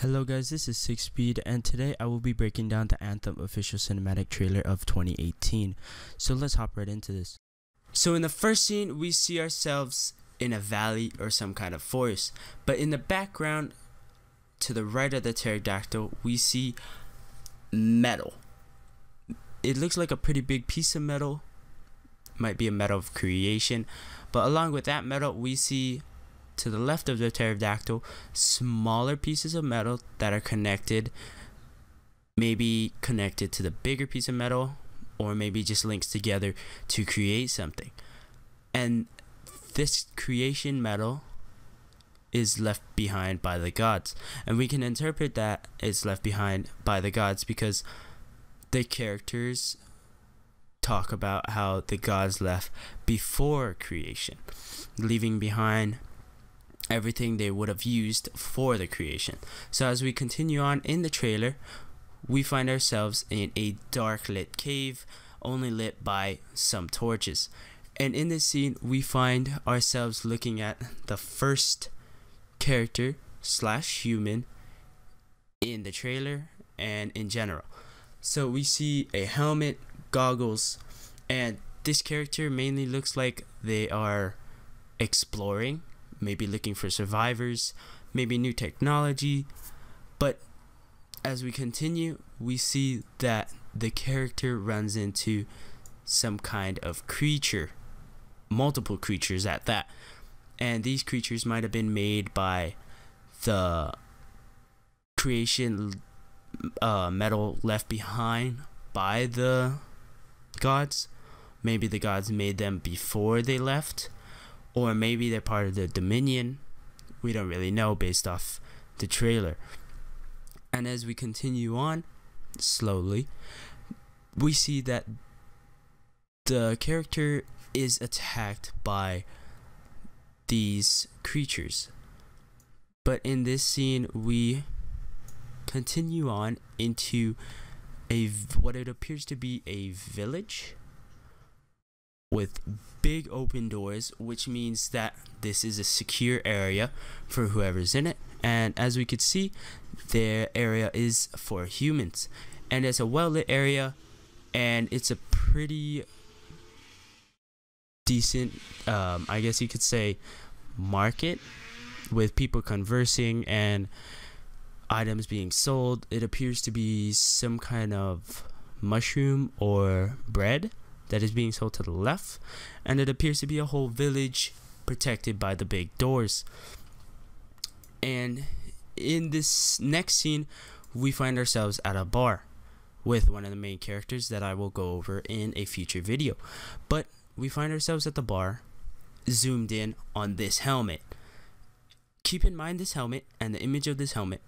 Hello guys, this is 6 Speed and today I will be breaking down the Anthem official cinematic trailer of 2018. So let's hop right into this. So in the first scene we see ourselves in a valley or some kind of forest, but in the background to the right of the pterodactyl we see metal. It looks like a pretty big piece of metal, might be a metal of creation, but along with that metal we see to the left of the pterodactyl smaller pieces of metal that are connected, maybe connected to the bigger piece of metal, or maybe just links together to create something. And this creation metal is left behind by the gods, and we can interpret that it's left behind by the gods because the characters talk about how the gods left before creation, leaving behind everything they would have used for the creation. So as we continue on in the trailer, we find ourselves in a dark lit cave, only lit by some torches. And in this scene we find ourselves looking at the first character slash human in the trailer and in general. So we see a helmet, goggles, and this character mainly looks like they are exploring, maybe looking for survivors, maybe new technology. But as we continue, we see that the character runs into some kind of creature, multiple creatures at that, and these creatures might have been made by the creation metal left behind by the gods. Maybe the gods made them before they left, or maybe they're part of the Dominion. We don't really know based off the trailer. And as we continue on slowly, we see that the character is attacked by these creatures. But in this scene we continue on into what it appears to be a village with big open doors, which means that this is a secure area for whoever's in it. And as we could see, their area is for humans, and it's a well-lit area, and it's a pretty decent I guess you could say market, with people conversing and items being sold. It appears to be some kind of mushroom or bread that is being sold to the left, and it appears to be a whole village protected by the big doors. And in this next scene we find ourselves at a bar with one of the main characters that I will go over in a future video. But we find ourselves at the bar, zoomed in on this helmet. Keep in mind this helmet and the image of this helmet,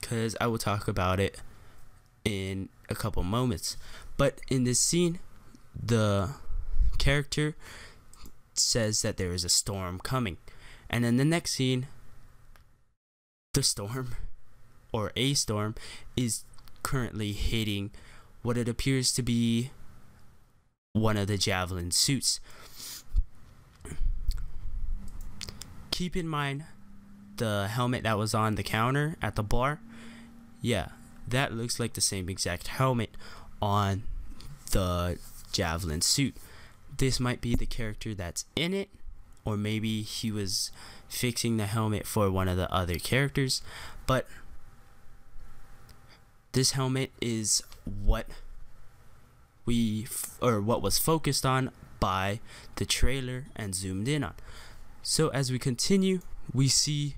because I will talk about it in a couple moments. But in this scene the character says that there is a storm coming, and in the next scene the storm, or a storm, is currently hitting what it appears to be one of the Javelin suits. Keep in mind the helmet that was on the counter at the bar. Yeah, that looks like the same exact helmet on the Javelin suit. This might be the character that's in it, or maybe he was fixing the helmet for one of the other characters. But this helmet is what was focused on by the trailer and zoomed in on. So as we continue, we see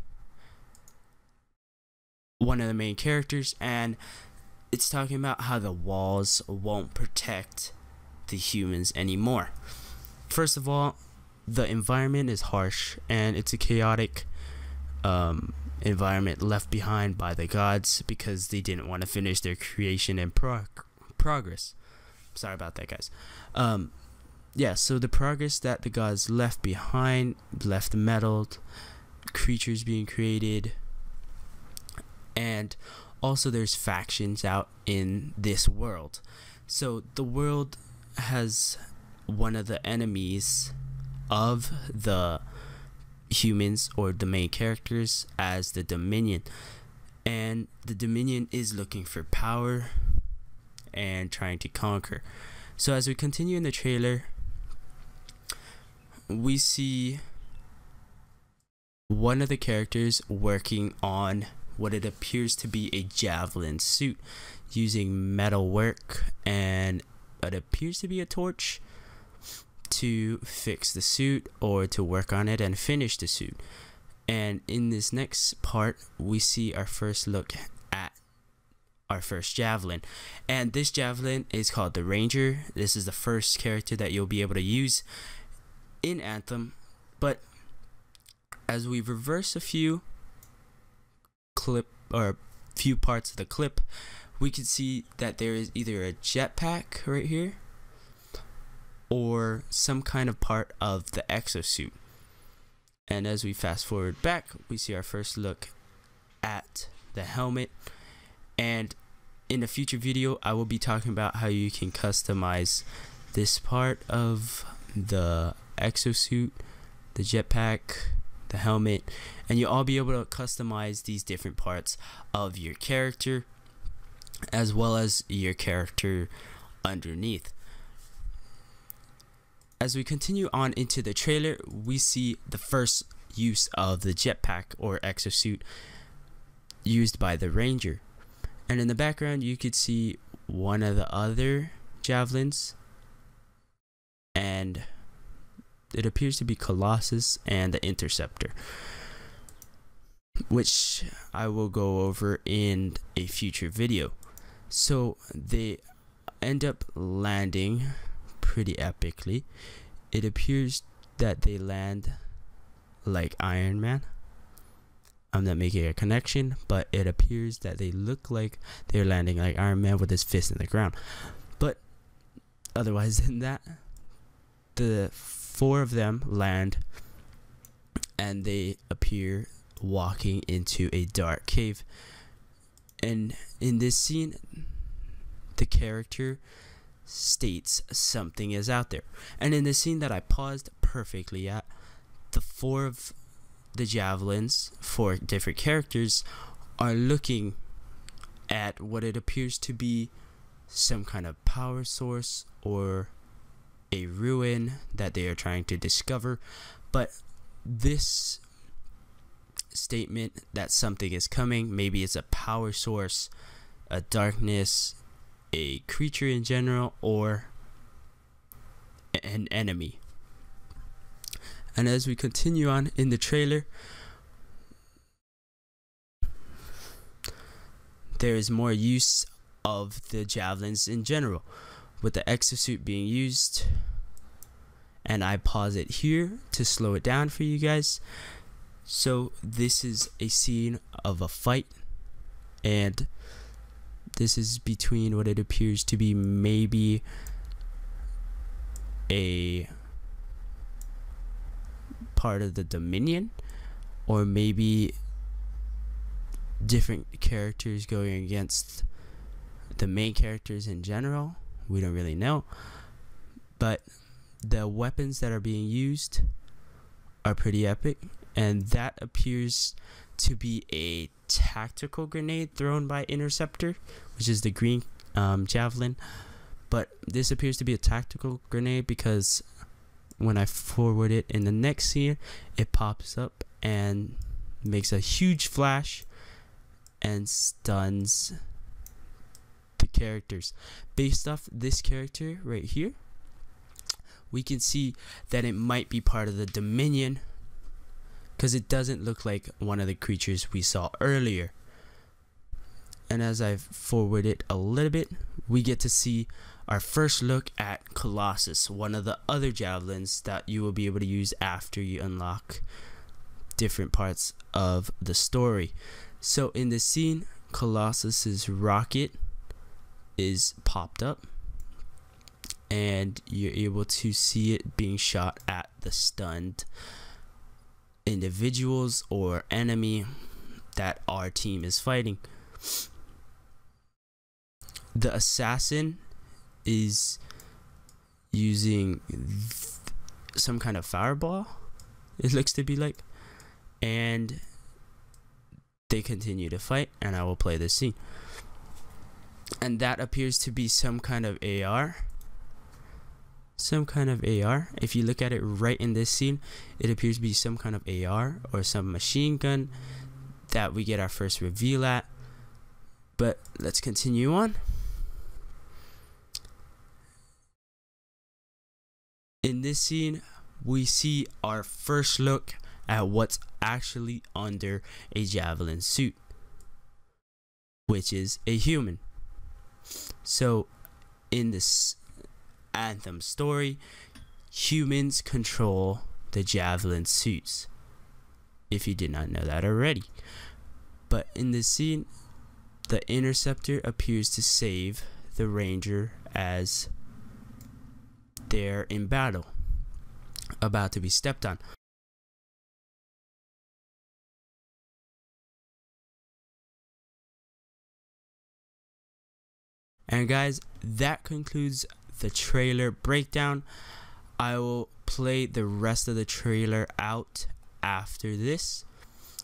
one of the main characters, and it's talking about how the walls won't protect the humans anymore. First of all, the environment is harsh, and it's a chaotic environment left behind by the gods because they didn't want to finish their creation and progress. Sorry about that, guys. Yeah, so the progress that the gods left behind, left meddled, creatures being created, and also there's factions out in this world. So the world has one of the enemies of the humans, or the main characters, as the Dominion. and the Dominion is looking for power and trying to conquer. So as we continue in the trailer, we see one of the characters working on what it appears to be a Javelin suit using metal work and it appears to be a torch to fix the suit or to work on it and finish the suit. And in this next part, we see our first look at our first Javelin, and this Javelin is called the Ranger. This is the first character that you'll be able to use in Anthem, but as we reverse a few parts of the clip, we can see that there is either a jetpack right here or some kind of part of the exosuit. And as we fast forward back, we see our first look at the helmet. And in a future video, I will be talking about how you can customize this part of the exosuit, the jetpack, the helmet, and you'll all be able to customize these different parts of your character as well as your character underneath. As we continue on into the trailer, we see the first use of the jetpack or exosuit used by the Ranger. And in the background, you could see one of the other Javelins, and it appears to be Colossus and the Interceptor, which I will go over in a future video. So they end up landing pretty epically. It appears that they land like Iron Man. I'm not making a connection, but it appears that they look like they're landing like Iron Man with his fist in the ground. But otherwise than that, the four of them land and they appear walking into a dark cave. And in this scene, the character states something is out there. And in the scene that I paused perfectly at, the four of the Javelins, four different characters, are looking at what it appears to be some kind of power source or a ruin that they are trying to discover. But this statement that something is coming, maybe it's a power source, a darkness, a creature in general, or an enemy. And as we continue on in the trailer, there is more use of the Javelins in general, with the exosuit being used. And I pause it here to slow it down for you guys. So this is a scene of a fight, and this is between what it appears to be maybe a part of the Dominion, or maybe different characters going against the main characters in general. We don't really know, but the weapons that are being used are pretty epic, and that appears to be a tactical grenade thrown by Interceptor, which is the green Javelin. But this appears to be a tactical grenade because when I forward it in the next scene, it pops up and makes a huge flash and stuns the characters. Based off this character right here, we can see that it might be part of the Dominion, because it doesn't look like one of the creatures we saw earlier. And as I forward it a little bit, we get to see our first look at Colossus, one of the other Javelins that you will be able to use after you unlock different parts of the story. So in this scene, Colossus's rocket is popped up, and you're able to see it being shot at the stunned individuals or enemy that our team is fighting. The assassin is using some kind of fireball, it looks to be like, and they continue to fight, and I will play this scene. And that appears to be some kind of AR. If you look at it right in this scene, it appears to be some kind of AR or some machine gun that we get our first reveal at. But let's continue on. In this scene, we see our first look at what's actually under a Javelin suit, which is a human. So in this Anthem story, humans control the Javelin suits, if you did not know that already. But in this scene, the Interceptor appears to save the Ranger as they're in battle, about to be stepped on. And guys, that concludes the trailer breakdown. I will play the rest of the trailer out after this.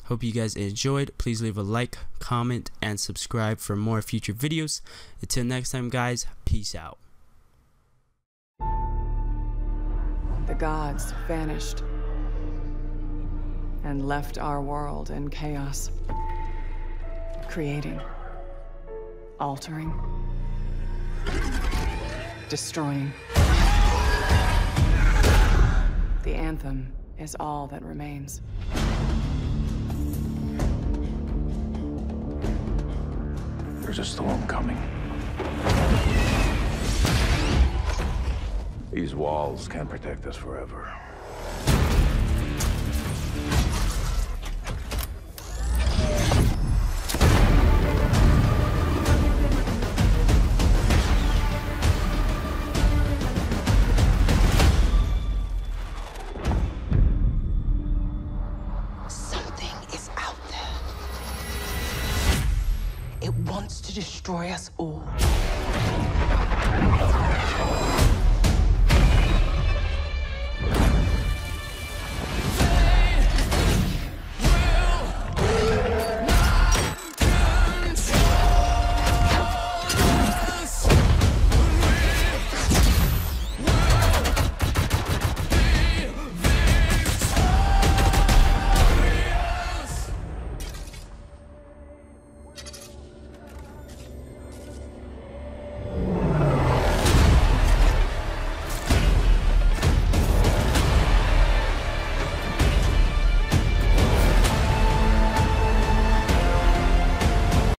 Hope you guys enjoyed. Please leave a like, comment, and subscribe for more future videos. Until next time, guys, peace out. The gods vanished and left our world in chaos, creating, altering, destroying. The Anthem is all that remains. There's a storm coming. These walls can't protect us forever. Something is out there. It wants to destroy us all.